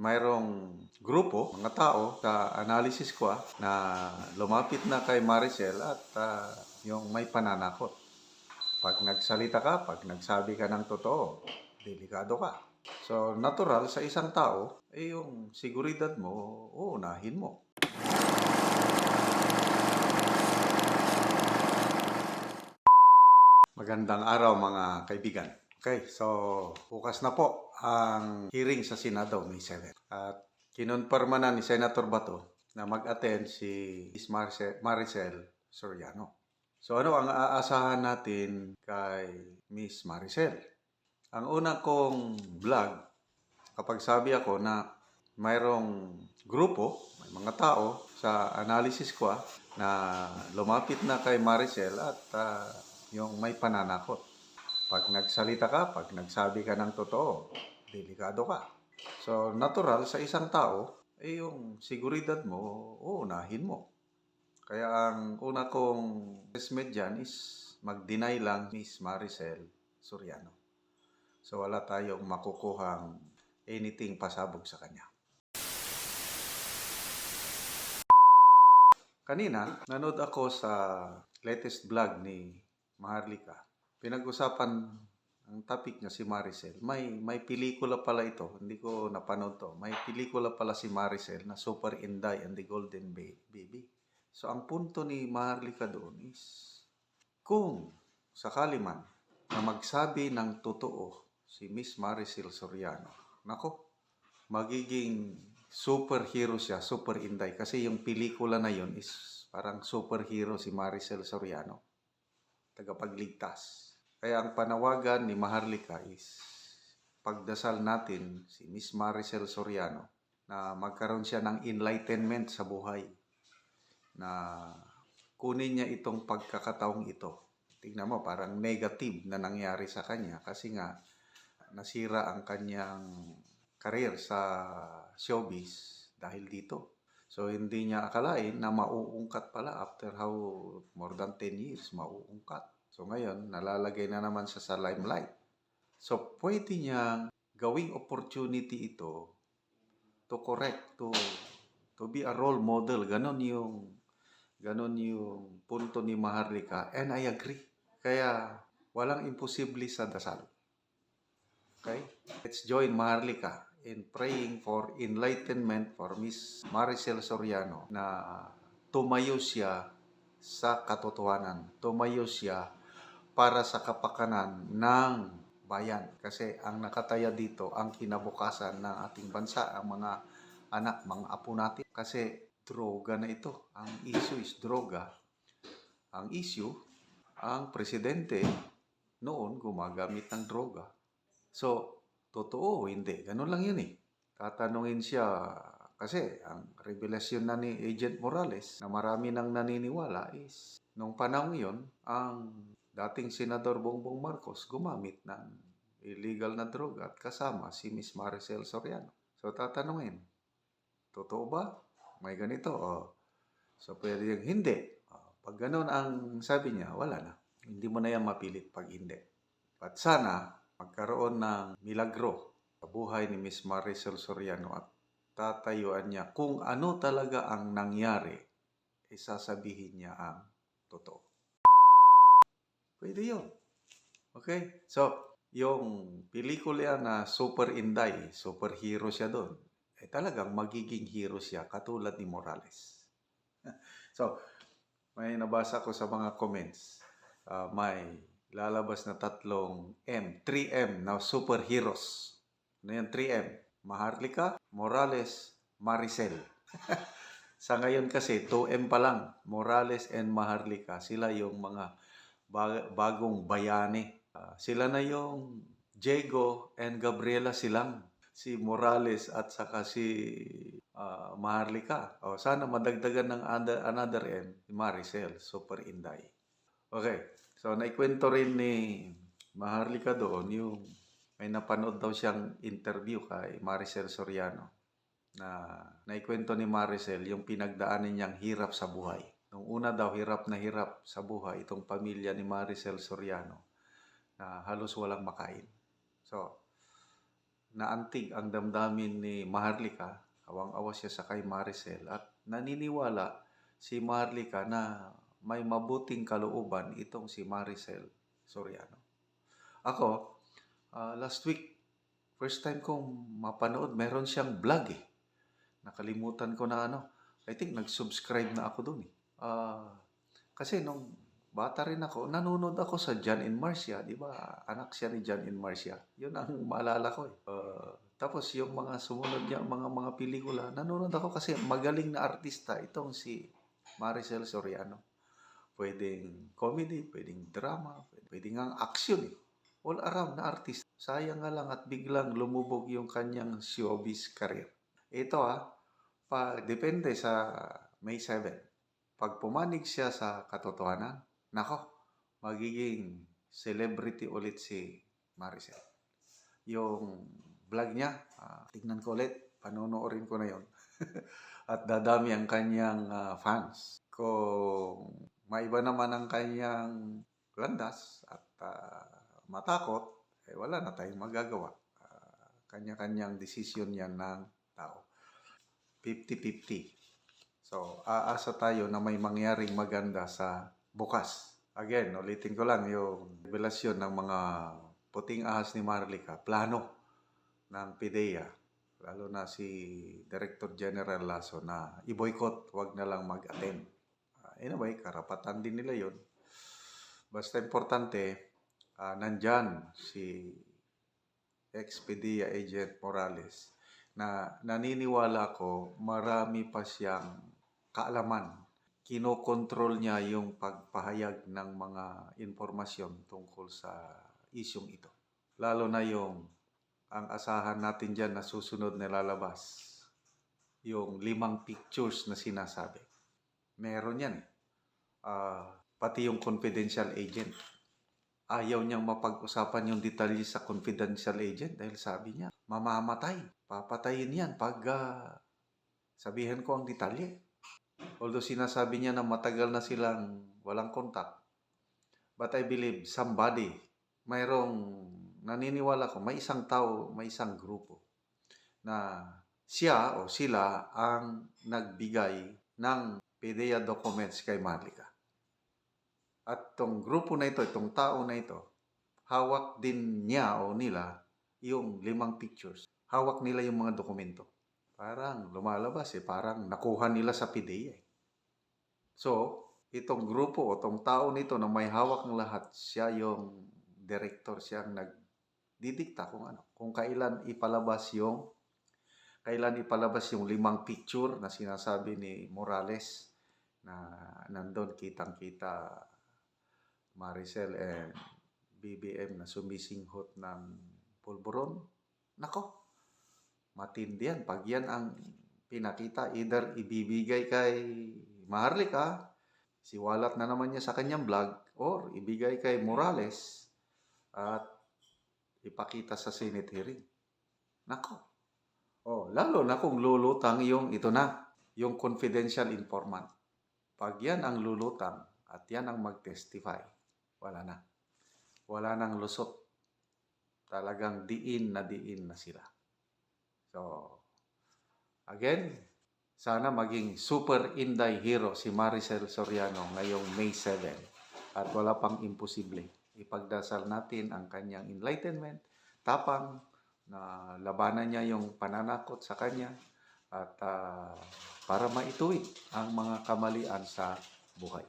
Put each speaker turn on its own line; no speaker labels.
mayroong grupo, mga tao sa analysis ko na lumapit na kay Maricel at yung may pananakot. Pag nagsalita ka, pag nagsabi ka ng totoo, delikado ka. So, natural sa isang tao, yung seguridad mo, uunahin mo. Magandang araw mga kaibigan. Okay, so bukas na po ang hearing sa Senado May 7. At kinonfirma na ni Senator Bato na mag-attend si Ms. Maricel Soriano. So ano ang aasahan natin kay Ms. Maricel? Ang una kong vlog, kapag sabi ako na mayroong grupo, may mga tao sa analysis ko na lumapit na kay Maricel at yung may pananakot. Pag nagsalita ka, pag nagsabi ka ng totoo, delikado ka. So, natural sa isang tao, yung seguridad mo, uunahin mo. Kaya ang una kong assessment dyan is mag-deny lang Ms. Maricel Soriano. So, wala tayong makukuhang anything pasabog sa kanya. Kanina, nanood ako sa latest vlog ni Maharlika. Pinag-usapan ang topic niya si Maricel. May pelikula pala ito. Hindi ko napanood to. May pelikula pala si Maricel na Super Inday and the Golden Baby. So, ang punto ni Maharlika doon is kung sakali man na magsabi ng totoo si Miss Maricel Soriano, nako, magiging superhero siya, Super Inday. Kasi yung pelikula na yun is parang superhero si Maricel Soriano. Tagapagligtas. Kaya ang panawagan ni Maharlika is pagdasal natin si Miss Maricel Soriano na magkaroon siya ng enlightenment sa buhay. Na kunin niya itong pagkakataong ito. Tingnan mo, parang negative na nangyari sa kanya kasi nga nasira ang kanyang career sa showbiz dahil dito. So, hindi niya akalain na mauungkat pala after more than 10 years, mauungkat. So, ngayon, nalalagay na naman siya sa limelight. So, pwede niyang gawing opportunity ito to correct, to be a role model. Ganon yung punto ni Maharlika. And I agree. Kaya, walang imposible sa dasal. Okay? Let's join Maharlika in praying for enlightenment for Miss Maricel Soriano na tumayo siya sa katotohanan. Tumayo siya para sa kapakanan ng bayan. Kasi ang nakataya dito, ang kinabukasan ng ating bansa, ang mga anak, mga apo natin. Kasi droga na ito. Ang issue is droga. Ang issue, ang presidente noon gumagamit ng droga. So, totoo o hindi? Ganun lang yun eh. Tatanungin siya, kasi ang revelasyon na ni Agent Morales na marami nang naniniwala is, nung panahon yun, ang dating Senador Bongbong Marcos gumamit ng illegal na droga at kasama si Miss Maricel Soriano. So, tatanungin, totoo ba? May ganito? So, pwede yung hindi. Pag ganun ang sabi niya, wala na. Hindi mo na yan mapilit pag hindi. At sana, magkaroon ng milagro sa buhay ni Miss Maricel Soriano at tatayuan niya kung ano talaga ang nangyari, isasabihin niya ang totoo. Pwede yun. Okay? So, yung pelikula na Super Inday, superhero siya doon, talagang magiging hero siya katulad ni Morales. So, may nabasa ko sa mga comments, may lalabas na 3M na superheroes. Ano yan, 3M? Maharlika, Morales, Maricel. Sa ngayon kasi, 2M pa lang. Morales and Maharlika. Sila yung mga bagong bayani. Sila na yung Diego and Gabriela silang. Si Morales at saka si Maharlika. Sana madagdagan ng another M, Maricel, Super Inday. Okay. So, naikwento rin ni Maharlika doon yung may napanood daw siyang interview kay Maricel Soriano na naikwento ni Maricel yung pinagdaanan niyang hirap sa buhay. Nung una daw, hirap na hirap sa buhay itong pamilya ni Maricel Soriano na halos walang makain. So, naantig ang damdamin ni Maharlika, awang-awa siya sa kay Maricel at naniniwala si Maharlika na may mabuting kalooban itong si Maricel Soriano. Ako, last week, first time kong mapanood, meron siyang vlog eh. Nakalimutan ko na I think nag-subscribe na ako dun eh. Kasi nung bata rin ako, nanonood ako sa John and Marcia, di ba? Anak siya ni John and Marcia. Yun ang maalala ko eh. Tapos yung mga sumunod niya, mga pelikula, nanonood ako kasi magaling na artista itong si Maricel Soriano. Pwedeng comedy, pwedeng drama, pwedeng ang action eh. All around na artist. Sayang nga lang at biglang lumubog yung kanyang showbiz career. Ito depende sa May 7. Pag pumanig siya sa katotohanan, nako, magiging celebrity ulit si Maricel. Yung vlog niya, tignan ko ulit, panonoorin ko na yon. At dadami ang kanyang fans. Kung maiba naman ang kanyang landas at matakot, wala na tayong magagawa. Kanya-kanyang desisyon yan ng tao. 50-50. So, aasa tayo na may mangyaring maganda sa bukas. Again, ulitin ko lang yung revelasyon ng mga puting ahas ni Maharlika, plano ng PIDEA, lalo na si Director General Lasso na i-boycott, wag na lang mag-attend. Anyway, karapatan din nila yun. Basta importante, nandyan si ex-PIDEA Agent Morales na naniniwala ko marami pa siyang kaalaman. Kinokontrol niya yung pagpahayag ng mga informasyon tungkol sa isyong ito. Lalo na ang asahan natin dyan na susunod na lalabas, yung 5 pictures na sinasabi. Meron yan. Pati yung confidential agent. Ayaw niyang mapag-usapan yung detalye sa confidential agent dahil sabi niya, mamamatay. Papatayin yan pag sabihan ko ang detalye. Although sinasabi niya na matagal na silang walang kontak. But I believe naniniwala ko, may isang tao, may isang grupo na siya o sila ang nagbigay ng PIDEA documents kay Maharlika. At itong grupo na ito, itong tao na ito, hawak din niya o nila yung 5 pictures. Hawak nila yung mga dokumento. Parang lumalabas parang nakuha nila sa PIDEA. So, itong grupo o itong tao nito na may hawak ng lahat, siya yung director, siya ang nagdidikta kung kailan ipalabas yung 5 picture na sinasabi ni Morales na nandun kitang-kita Maricel and BBM na sumisinghot ng pulburon. Nako, matindi yan. Pag yan ang pinakita, either ibibigay kay Maharlika, siwalat na naman niya sa kanyang vlog, or ibigay kay Morales at ipakita sa Senate hearing. Nako. Lalo na kung lulutang yung confidential informant. Pag yan ang lulutang at yan ang mag-testify, wala na. Wala nang lusot. Talagang diin na sila. So, again, sana maging super Inday hero si Maricel Soriano ngayong May 7. At wala pang imposible. Ipagdasal natin ang kanyang enlightenment, tapang, na labanan niya yung pananakot sa kanya at para maituwid ang mga kamalian sa buhay.